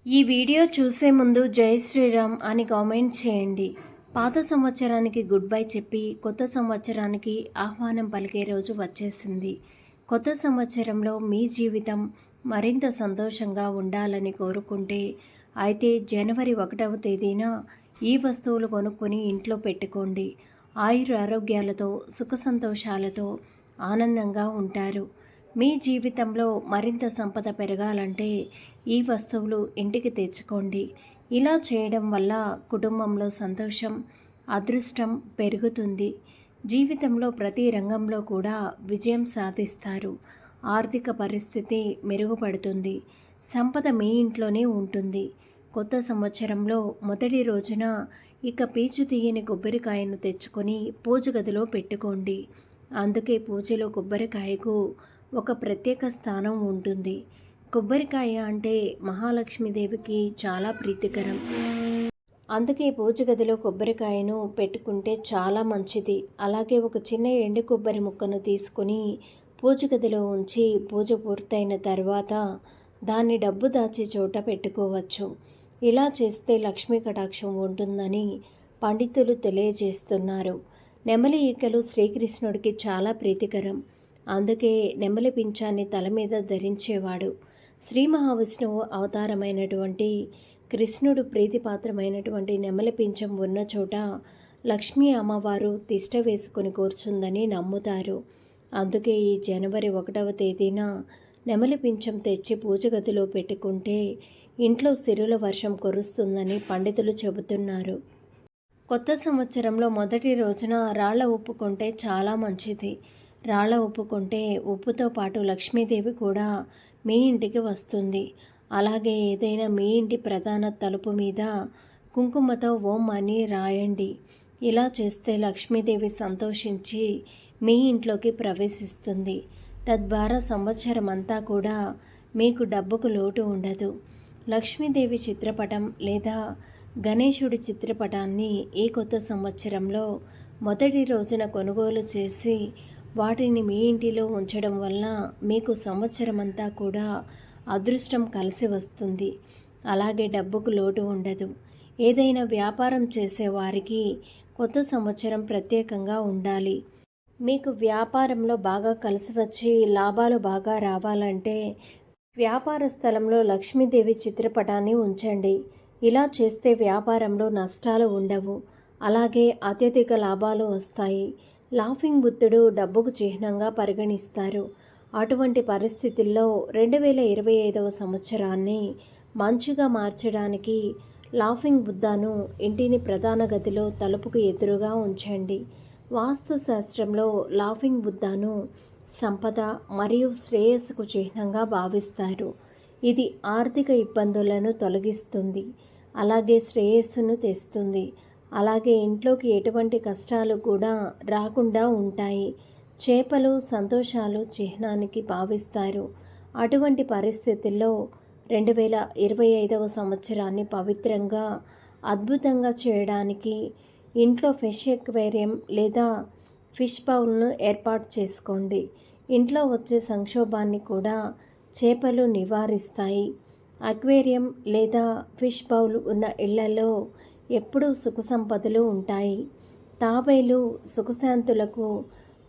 ఈ వీడియో చూసే ముందు జై శ్రీరామ్ అని కామెంట్ చేయండి. పాత సంవత్సరానికి గుడ్ బై చెప్పి కొత్త సంవత్సరానికి ఆహ్వానం పలికే రోజు వచ్చేసింది. కొత్త సంవత్సరంలో మీ జీవితం మరింత సంతోషంగా ఉండాలని కోరుకుంటే అయితే జనవరి 1వ తేదీన ఈ వస్తువులు కొనుక్కొని ఇంట్లో పెట్టుకోండి. ఆయురారోగ్యాలతో సుఖ సంతోషాలతో ఆనందంగా ఉంటారు. మీ జీవితంలో మరింత సంపద పెరగాలంటే ఈ వస్తువులు ఇంటికి తెచ్చుకోండి. ఇలా చేయడం వల్ల కుటుంబంలో సంతోషం, అదృష్టం పెరుగుతుంది. జీవితంలో ప్రతి రంగంలో కూడా విజయం సాధిస్తారు. ఆర్థిక పరిస్థితి మెరుగుపడుతుంది. సంపద మీ ఇంట్లోనే ఉంటుంది. కొత్త సంవత్సరంలో మొదటి రోజున ఇక పీచు తీయని కొబ్బరికాయను తెచ్చుకొని పూజ గదిలో పెట్టుకోండి. అందుకే పూజలో కొబ్బరికాయకు ఒక ప్రత్యేక స్థానం ఉంటుంది. కొబ్బరికాయ అంటే మహాలక్ష్మీదేవికి చాలా ప్రీతికరం. అందుకే పూజ గదిలో కొబ్బరికాయను పెట్టుకుంటే చాలా మంచిది. అలాగే ఒక చిన్న ఎండు కొబ్బరి ముక్కను తీసుకొని పూజ గదిలో ఉంచి పూజ పూర్తయిన తర్వాత దాన్ని డబ్బు దాచే చోట పెట్టుకోవచ్చు. ఇలా చేస్తే లక్ష్మీ కటాక్షం ఉంటుందని పండితులు తెలియజేస్తున్నారు. నెమలి ఈకలు శ్రీకృష్ణుడికి చాలా ప్రీతికరం. అందుకే నెమలి పింఛాన్ని తల మీద ధరించేవాడు. శ్రీ మహావిష్ణువు అవతారమైనటువంటి కృష్ణుడు ప్రీతిపాత్రమైనటువంటి నెమలి పింఛం ఉన్న చోట లక్ష్మీ అమ్మవారు తిష్ట వేసుకొని కూర్చుందని నమ్ముతారు. అందుకే ఈ జనవరి 1వ తేదీన నెమలి పింఛం తెచ్చి పూజ గదిలో పెట్టుకుంటే ఇంట్లో సిరుల వర్షం కురుస్తుందని పండితులు చెబుతున్నారు. కొత్త సంవత్సరంలో మొదటి రోజున రాళ్ల ఉప్పు కొంటే చాలా మంచిది. రాళ్ల ఉప్పు కొంటే ఉప్పుతో పాటు లక్ష్మీదేవి కూడా మీ ఇంటికి వస్తుంది. అలాగే ఏదైనా మీ ఇంటి ప్రధాన తలుపు మీద కుంకుమతో ఓం అని రాయండి. ఇలా చేస్తే లక్ష్మీదేవి సంతోషించి మీ ఇంట్లోకి ప్రవేశిస్తుంది. తద్వారా సంవత్సరం అంతా కూడా మీకు డబ్బుకు లోటు ఉండదు. లక్ష్మీదేవి చిత్రపటం లేదా గణేశుడి చిత్రపటాన్ని ఈ కొత్త సంవత్సరంలో మొదటి రోజున కొనుగోలు చేసి వాటిని మీ ఇంటిలో ఉంచడం వల్ల మీకు సంవత్సరం అంతా కూడా అదృష్టం కలిసి వస్తుంది. అలాగే డబ్బుకు లోటు ఉండదు. ఏదైనా వ్యాపారం చేసేవారికి కొత్త సంవత్సరం ప్రత్యేకంగా ఉండాలి. మీకు వ్యాపారంలో బాగా కలిసి వచ్చి లాభాలు బాగా రావాలంటే వ్యాపార స్థలంలో లక్ష్మీదేవి చిత్రపటాన్ని ఉంచండి. ఇలా చేస్తే వ్యాపారంలో నష్టాలు ఉండవు. అలాగే అత్యధిక లాభాలు వస్తాయి. లాఫింగ్ బుద్ధుడు డబ్బుకు చిహ్నంగా పరిగణిస్తారు. అటువంటి పరిస్థితుల్లో 2025వ సంవత్సరాన్ని మంచుగా మార్చడానికి లాఫింగ్ బుద్ధను ఇంటిని ప్రధాన గదిలో తలుపుకు ఎదురుగా ఉంచండి. వాస్తు శాస్త్రంలో లాఫింగ్ బుద్ధను సంపద మరియు శ్రేయస్సుకు చిహ్నంగా భావిస్తారు. ఇది ఆర్థిక ఇబ్బందులను తొలగిస్తుంది. అలాగే శ్రేయస్సును తెస్తుంది. అలాగే ఇంట్లోకి ఎటువంటి కష్టాలు కూడా రాకుండా ఉంటాయి. చేపలు సంతోషాలు చిహ్నానికి భావిస్తారు. అటువంటి పరిస్థితుల్లో 2025వ సంవత్సరాన్ని పవిత్రంగా అద్భుతంగా చేయడానికి ఇంట్లో ఫిష్ ఎక్వేరియం లేదా ఫిష్ బౌల్ను ఏర్పాటు చేసుకోండి. ఇంట్లో వచ్చే సంక్షోభాన్ని కూడా చేపలు నివారిస్తాయి. అక్వేరియం లేదా ఫిష్ బౌల్ ఉన్న ఇళ్లలో ఎప్పుడూ సుఖ సంపదలు ఉంటాయి. తాబేలు సుఖశాంతులకు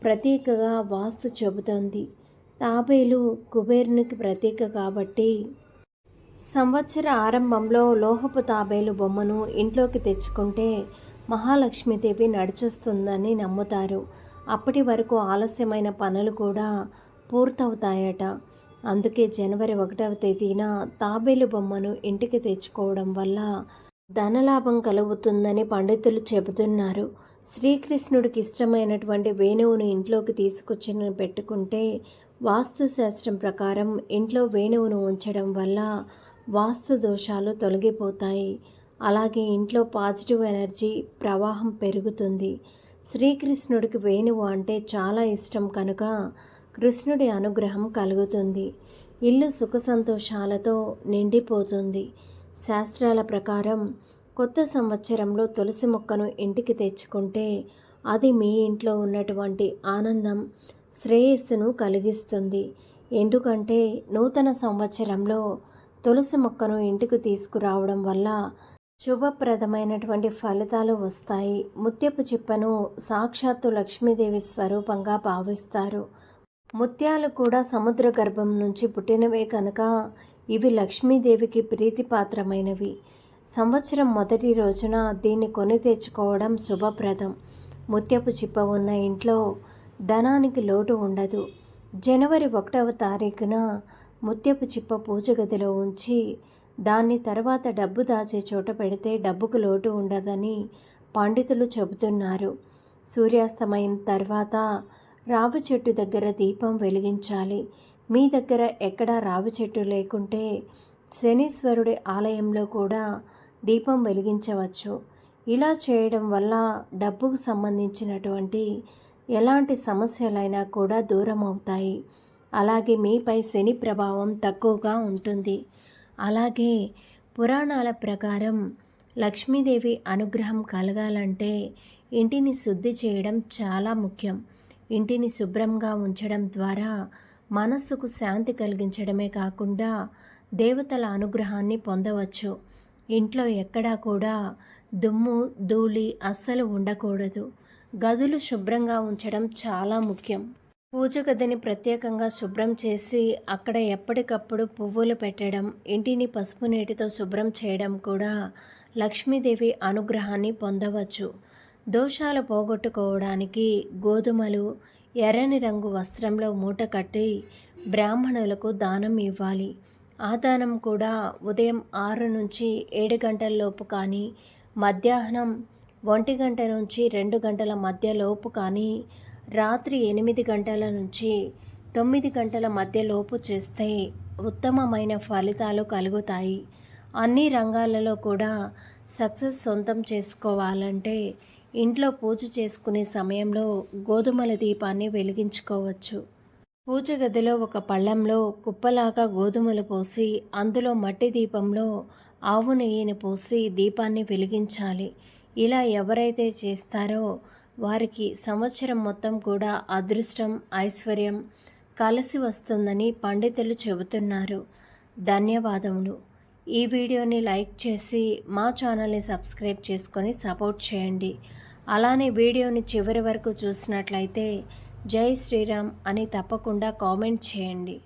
ప్రతీకగా వాస్తు చెబుతోంది. తాబేలు కుబేరునికి ప్రతీక కాబట్టి సంవత్సర ఆరంభంలో లోహపు తాబేలు బొమ్మను ఇంట్లోకి తెచ్చుకుంటే మహాలక్ష్మీదేవి నడిచొస్తుందని నమ్ముతారు. అప్పటి వరకు ఆలస్యమైన పనులు కూడా పూర్తవుతాయట. అందుకే జనవరి 1వ తేదీన తాబేలు బొమ్మను ఇంటికి తెచ్చుకోవడం వల్ల ధనలాభం కలుగుతుందని పండితులు చెబుతున్నారు. శ్రీకృష్ణుడికి ఇష్టమైనటువంటి వేణువును ఇంట్లోకి తీసుకొచ్చి పెట్టుకుంటే వాస్తుశాస్త్రం ప్రకారం ఇంట్లో వేణువును ఉంచడం వల్ల వాస్తు దోషాలు తొలగిపోతాయి. అలాగే ఇంట్లో పాజిటివ్ ఎనర్జీ ప్రవాహం పెరుగుతుంది. శ్రీకృష్ణుడికి వేణువు అంటే చాలా ఇష్టం కనుక కృష్ణుడి అనుగ్రహం కలుగుతుంది. ఇల్లు సుఖ సంతోషాలతో నిండిపోతుంది. శాస్త్రాల ప్రకారం కొత్త సంవత్సరంలో తులసి మొక్కను ఇంటికి తెచ్చుకుంటే అది మీ ఇంట్లో ఉన్నటువంటి ఆనందం, శ్రేయస్సును కలిగిస్తుంది. ఎందుకంటే నూతన సంవత్సరంలో తులసి మొక్కను ఇంటికి తీసుకురావడం వల్ల శుభప్రదమైనటువంటి ఫలితాలు వస్తాయి. ముత్యపు చిప్పను సాక్షాత్తు లక్ష్మీదేవి స్వరూపంగా భావిస్తారు. ముత్యాలు కూడా సముద్ర గర్భం నుంచి పుట్టినవే కనుక ఇవి లక్ష్మీదేవికి ప్రీతిపాత్రమైనవి. సంవత్సరం మొదటి రోజున దీన్ని కొని తెచ్చుకోవడం శుభప్రదం. ముత్యపు చిప్ప ఉన్న ఇంట్లో ధనానికి లోటు ఉండదు. జనవరి 1వ తారీఖున ముత్యపు చిప్ప పూజ గదిలో ఉంచి దాన్ని తర్వాత డబ్బు దాచే చోట పెడితే డబ్బుకు లోటు ఉండదని పండితులు చెబుతున్నారు. సూర్యాస్తమయం తర్వాత రావి చెట్టు దగ్గర దీపం వెలిగించాలి. మీ దగ్గర ఎక్కడా రావి చెట్టు లేకుంటే శనీశ్వరుడి ఆలయంలో కూడా దీపం వెలిగించవచ్చు. ఇలా చేయడం వల్ల డబ్బుకు సంబంధించినటువంటి ఎలాంటి సమస్యలైనా కూడా దూరం అవుతాయి. అలాగే మీపై శని ప్రభావం తక్కువగా ఉంటుంది. అలాగే పురాణాల ప్రకారం లక్ష్మీదేవి అనుగ్రహం కలగాలంటే ఇంటిని శుద్ధి చేయడం చాలా ముఖ్యం. ఇంటిని శుభ్రంగా ఉంచడం ద్వారా మనస్సుకు శాంతి కలిగించడమే కాకుండా దేవతల అనుగ్రహాన్ని పొందవచ్చు. ఇంట్లో ఎక్కడా కూడా దుమ్ము ధూళి అస్సలు ఉండకూడదు. గదులు శుభ్రంగా ఉంచడం చాలా ముఖ్యం. పూజ గదిని ప్రత్యేకంగా శుభ్రం చేసి అక్కడ ఎప్పటికప్పుడు పువ్వులు పెట్టడం, ఇంటిని పసుపు నీటితో శుభ్రం చేయడం కూడా లక్ష్మీదేవి అనుగ్రహాన్ని పొందవచ్చు. దోషాలు పోగొట్టుకోవడానికి గోధుమలు ఎర్రని రంగు వస్త్రంలో మూట కట్టి బ్రాహ్మణులకు దానం ఇవ్వాలి. ఆ దానం కూడా ఉదయం 6 నుంచి 7 గంటలలోపు కానీ, మధ్యాహ్నం 1 గంట నుంచి 2 గంటల మధ్యలోపు కానీ, రాత్రి 8 గంటల నుంచి 9 గంటల మధ్యలోపు చేస్తే ఉత్తమమైన ఫలితాలు కలుగుతాయి. అన్ని రంగాలలో కూడా సక్సెస్ సొంతం చేసుకోవాలంటే ఇంట్లో పూజ చేసుకునే సమయంలో గోధుమల దీపాన్ని వెలిగించుకోవచ్చు. పూజ గదిలో ఒక పళ్ళెంలో కుప్పలాగా గోధుమలు పోసి అందులో మట్టి దీపంలో ఆవు నెయ్యిని పోసి దీపాన్ని వెలిగించాలి. ఇలా ఎవరైతే చేస్తారో వారికి సంవత్సరం మొత్తం కూడా అదృష్టం, ఐశ్వర్యం కలిసి వస్తుందని పండితులు చెబుతున్నారు. ధన్యవాదములు. ఈ వీడియోని లైక్ చేసి మా ఛానల్ని సబ్స్క్రైబ్ చేసుకొని సపోర్ట్ చేయండి. అలానే వీడియోని చివరి వరకు చూసినట్లయితే జై శ్రీరామ్ అని తప్పకుండా కామెంట్ చేయండి.